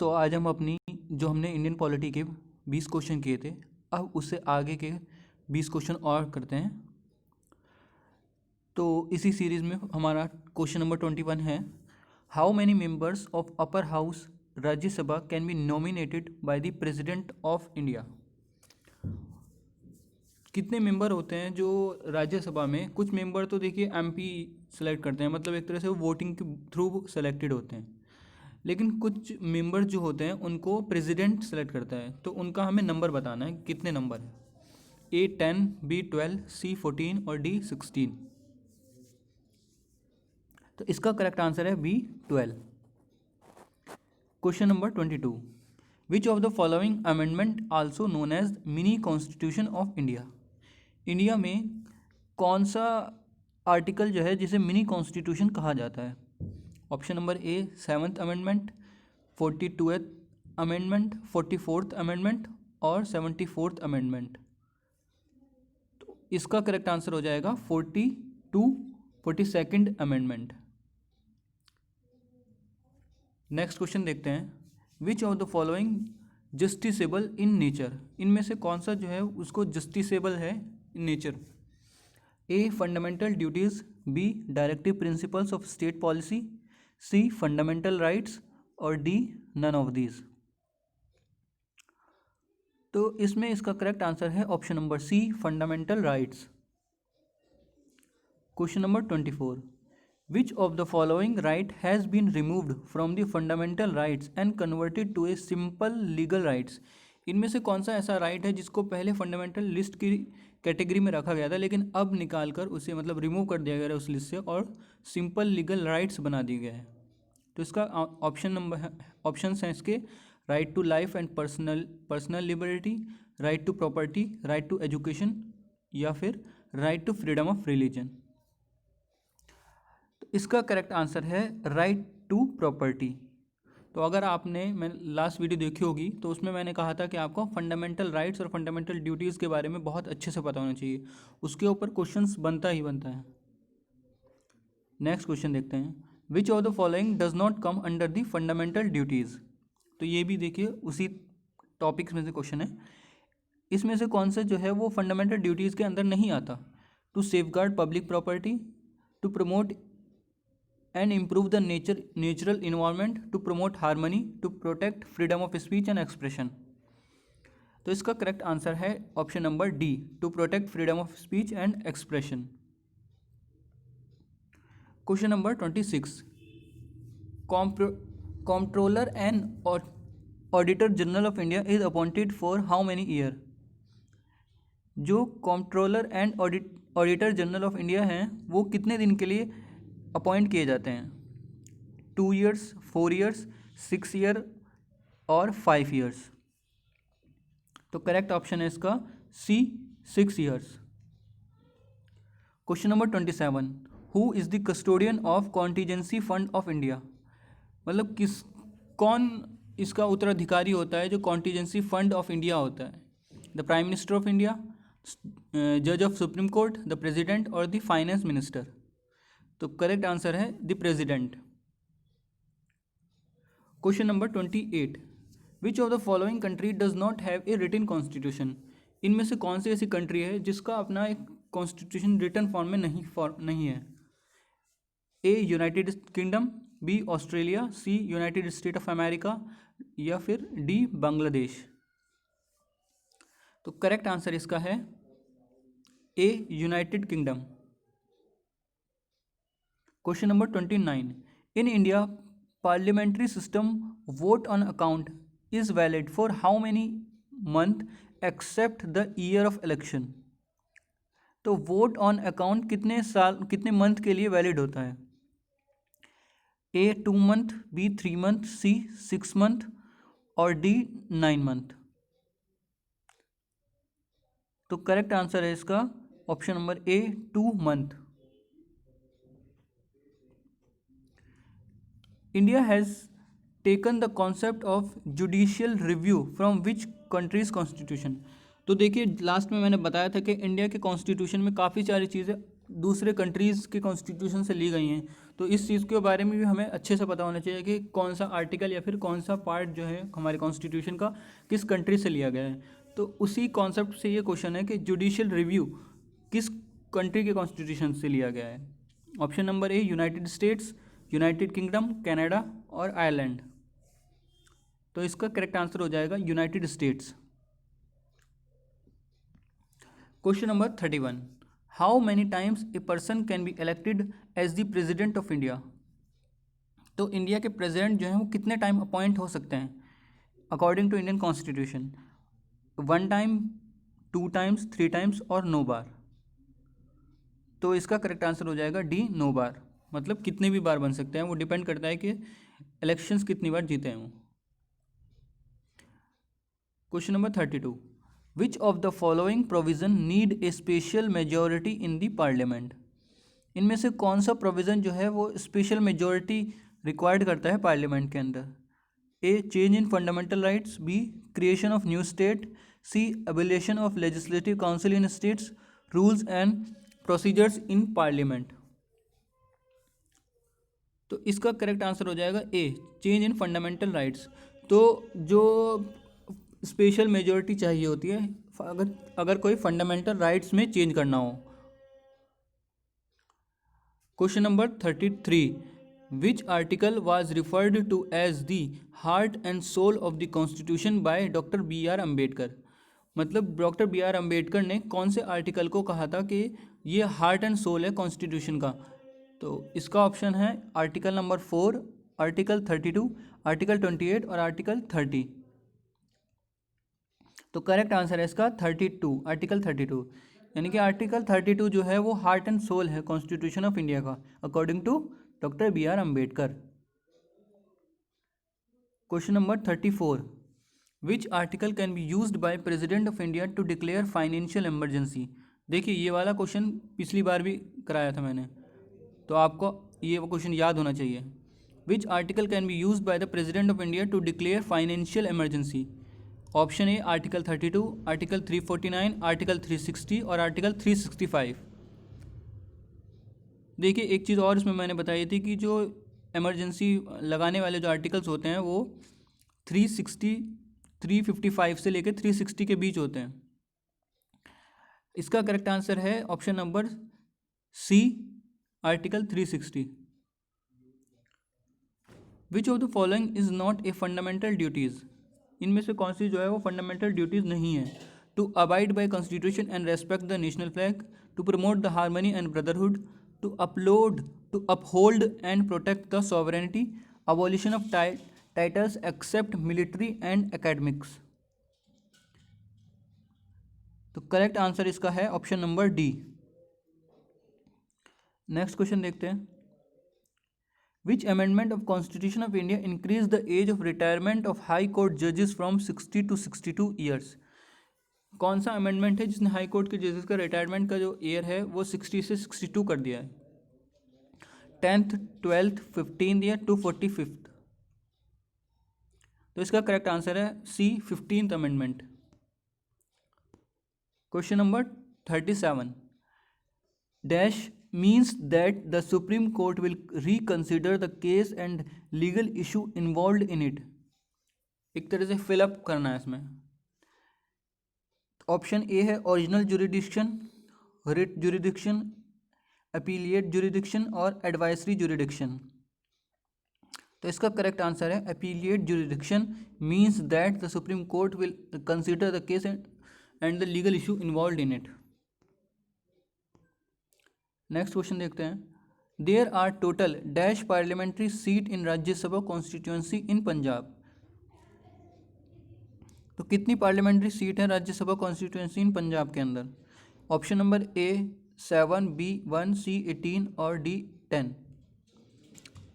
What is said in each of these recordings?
तो आज हम अपनी जो हमने इंडियन पॉलिटी के 20 क्वेश्चन किए थे, अब उससे आगे के 20 क्वेश्चन और करते हैं। तो इसी सीरीज़ में हमारा क्वेश्चन नंबर 21 है, how many members of upper house Rajya Sabha can be nominated by the president of India. कितने मेंबर होते हैं जो राज्यसभा में? कुछ मेंबर तो देखिए एमपी सेलेक्ट करते हैं, मतलब एक तरह से वो वोटिंग के थ्रू सेलेक्टेड होते हैं, लेकिन कुछ मेंबर जो होते हैं उनको प्रेसिडेंट सेलेक्ट करता है। तो उनका हमें नंबर बताना है, कितने नंबर है। A 10, B 12, C 14 और D 16। तो इसका करेक्ट आंसर है B 12। Question number 22, which of the following amendment also known as mini constitution of India. India में कौन सा आर्टिकल जो है जिसे मिनी कॉन्स्टिट्यूशन कहा जाता है? ऑप्शन नंबर ए 7th amendment, 42th amendment, 44th amendment और 74th अमेंडमेंट। तो इसका करेक्ट आंसर हो जाएगा 42nd अमेंडमेंट। नेक्स्ट क्वेश्चन देखते हैं, which of the following justiciable in nature. इनमें से कौन सा जो है उसको जस्टिसेबल है in nature? A fundamental duties, B directive principles of state policy, C fundamental rights और डी नन ऑफ दीज। तो इसमें इसका करेक्ट आंसर है option number C fundamental rights. Question number 24, which of the following right has been removed from the fundamental rights and converted to a simple legal rights. इनमें से कौन सा ऐसा right है जिसको पहले फंडामेंटल लिस्ट की कैटेगरी में रखा गया था, लेकिन अब निकाल कर उसे मतलब रिमूव कर दिया गया है उस लिस्ट से और सिंपल लीगल राइट्स बना दिए गए हैं? तो इसका ऑप्शंस हैं इसके, right to life and personal liberty, right to property, right to education या फिर right to freedom of religion. तो इसका करेक्ट आंसर है राइट टू प्रॉपर्टी। तो अगर आपने मैं लास्ट वीडियो देखी होगी तो उसमें मैंने कहा था कि आपको फंडामेंटल राइट्स और फंडामेंटल ड्यूटीज़ के बारे में बहुत अच्छे से पता होना चाहिए, उसके ऊपर क्वेश्चंस बनता ही बनता है। नेक्स्ट क्वेश्चन देखते हैं, which of the following does not come under the fundamental duties. तो ये भी देखिए उसी टॉपिक्स में से क्वेश्चन है, इसमें से कौन सा जो है वो फंडामेंटल ड्यूटीज़ के अंदर नहीं आता? To safeguard public property, to promote and improve the natural environment, to promote harmony, to protect freedom of speech and expression। तो इसका करेक्ट आंसर है option number D, to protect freedom of speech and expression. Question number 26, controller and auditor general of India is appointed for how many year. जो controller and auditor general of India हैं वो कितने दिन के लिए appoint किए जाते हैं? 2 years, 4 years, 6 year और 5 years। तो करेक्ट ऑप्शन है इसका सी 6 years। Question number 27, who is the custodian of contingency fund of India. मतलब कौन इसका उत्तराधिकारी होता है जो कॉन्टीजेंसी फंड ऑफ इंडिया होता है? The prime minister of India, जज of supreme court, the president और द फाइनेंस मिनिस्टर। तो करेक्ट आंसर है the president. Question number 28, which of the following country does not have a written constitution. इनमें से कौन सी ऐसी कंट्री है जिसका अपना एक कॉन्स्टिट्यूशन रिटन फॉर्म में नहीं है? A United Kingdom, B Australia, C United State of America या फिर डी बांग्लादेश। तो करेक्ट आंसर इसका है A United Kingdom. Question number 29, in India parliamentary system vote on account is valid for how many month except the year of election. तो vote on account कितने month के लिए valid होता है? A 2 month, B 3 month, C 6 month और D 9 month। तो correct answer है इसका option number A 2 month। India has taken the concept of judicial review from which country's constitution। तो देखिए लास्ट में मैंने बताया था कि इंडिया के कॉन्स्टिट्यूशन में काफ़ी सारी चीज़ें दूसरे कंट्रीज़ के कॉन्स्टिट्यूशन से ली गई हैं। तो इस चीज़ के बारे में भी हमें अच्छे से पता होना चाहिए कि कौन सा आर्टिकल या फिर कौन सा पार्ट जो है हमारे कॉन्स्टिट्यूशन का किस कंट्री से लिया गया है। तो उसी कॉन्सेप्ट से ये क्वेश्चन है कि जुडिशियल रिव्यू किस कंट्री के कॉन्स्टिट्यूशन से लिया गया है। Option number A United States, United Kingdom, Canada और आयरलैंड। तो इसका करेक्ट आंसर हो जाएगा United States. Question number 31, how many times a person can be elected as the president of India. तो इंडिया के प्रेसिडेंट जो हैं वो कितने टाइम अपॉइंट हो सकते हैं according to Indian constitution? 1 time, 2 times, 3 times और 9 बार। तो इसका करेक्ट आंसर हो जाएगा डी, 9 बार। मतलब कितने भी बार बन सकते हैं, वो डिपेंड करता है कि इलेक्शंस कितनी बार जीते हैं वो। Question number 32, which of the following provision need a special majority in the parliament. इनमें से कौन सा प्रोविज़न जो है वो स्पेशल मेजोरिटी रिक्वायर्ड करता है पार्लियामेंट के अंदर? A, change in fundamental rights, B, creation of new state, C, abolition of legislative council in states, rules and procedures in parliament. तो इसका करेक्ट आंसर हो जाएगा A, change in fundamental rights. तो जो स्पेशल मेजोरिटी चाहिए होती है अगर कोई फंडामेंटल राइट्स में चेंज करना हो। Question number 33, which article was referred to as the heart and soul of the constitution by doctor B R Ambedkar. मतलब डॉक्टर बी आर अम्बेडकर ने कौन से आर्टिकल को कहा था कि ये हार्ट एंड सोल है कॉन्स्टिट्यूशन का? तो इसका ऑप्शन है आर्टिकल नंबर 4, आर्टिकल 32, आर्टिकल 28 और आर्टिकल 30। तो करेक्ट आंसर है इसका 32, आर्टिकल 32। यानी कि आर्टिकल 32 जो है वो हार्ट एंड सोल है कॉन्स्टिट्यूशन ऑफ इंडिया का according to doctor B R Ambedkar. Question number 34, which article can be used by president of India to declare financial emergency. देखिए ये वाला क्वेश्चन पिछली बार भी कराया था मैंने, तो आपको ये क्वेश्चन याद होना चाहिए। Which article can be used by the president of India to declare financial emergency? Option A article 32, article 349, article 360 और आर्टिकल 365। देखिए एक चीज़ और इसमें मैंने बताई थी कि जो इमरजेंसी लगाने वाले जो आर्टिकल्स होते हैं वो 360, 355 से लेकर 360 के बीच होते हैं। इसका करेक्ट आंसर है option number C, article 360। Which of the following is not a fundamental duties. इनमें से कौन सी जो है वो फंडामेंटल ड्यूटीज़ नहीं है? To abide by constitution and respect the national flag, to promote the harmony and brotherhood, to uphold and protect the sovereignty, abolition of titles except military and academics. तो correct answer इसका है option number D. Next question देखते हैं। Which amendment of Constitution of India increased the age of retirement of High Court judges from 60 to 62 years? कौन सा amendment है जिसने high court के जजेस का रिटायरमेंट का जो ईयर है वो 60 से 62 कर दिया है? 10th, 12th, 15th या 245th? तो इसका करेक्ट आंसर है सी, 15th amendment. Question number 37, dash means that the Supreme Court will reconsider the case and legal issue involved in it। एक तरह से फिलअप करना है इसमें। ऑप्शन ए है original jurisdiction, writ jurisdiction, appellate jurisdiction और advisory jurisdiction. तो इसका करेक्ट आंसर है appellate jurisdiction means that the supreme court will consider the case and the legal issue involve in it. Next question देखते हैं। There are total dash parliamentary seat in Rajya Sabha constituency in Punjab. तो कितनी parliamentary seat है Rajya Sabha constituency in Punjab के अंदर? Option number ए 7, B 1, सी 18 और D 10।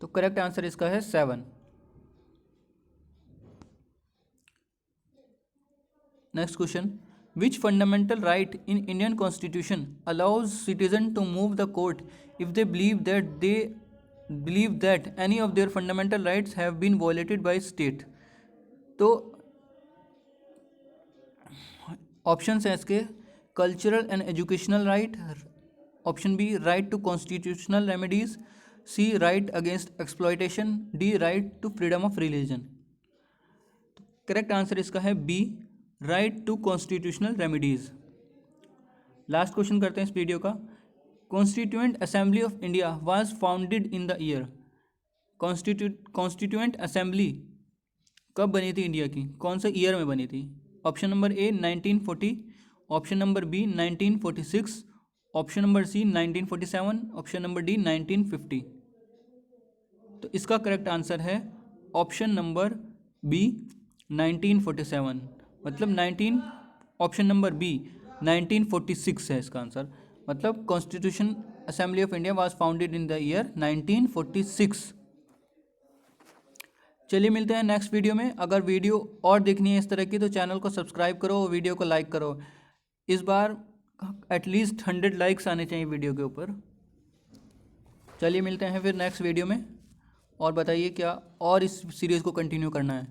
तो correct answer इसका है 7। Next question, which fundamental right in Indian Constitution allows citizen to move the court if they believe that any of their fundamental rights have been violated by state? तो options हैं इसके cultural and educational right, option B right to constitutional remedies, C right against exploitation, D right to freedom of religion. Correct answer इसका है B, right to constitutional remedies. Last question करते हैं इस video का। Constituent assembly of India was founded in the year. Constituent assembly कब बनी थी India की, कौन से ईयर में बनी थी? Option number A 1940, option number B 1946, option number C 1947, option number D 1950। तो इसका करेक्ट आंसर है ऑप्शन नंबर बी 1947, मतलब 19, ऑप्शन नंबर बी 1946 है इसका आंसर। मतलब constitution assembly of India was founded in the year 1946। चलिए मिलते हैं नेक्स्ट वीडियो में। अगर वीडियो और देखनी है इस तरह की तो चैनल को सब्सक्राइब करो और वीडियो को लाइक करो। इस बार एटलीस्ट 100 लाइक्स आने चाहिए वीडियो के ऊपर। चलिए मिलते हैं फिर नेक्स्ट वीडियो में, और बताइए क्या और इस सीरीज़ को कंटिन्यू करना है।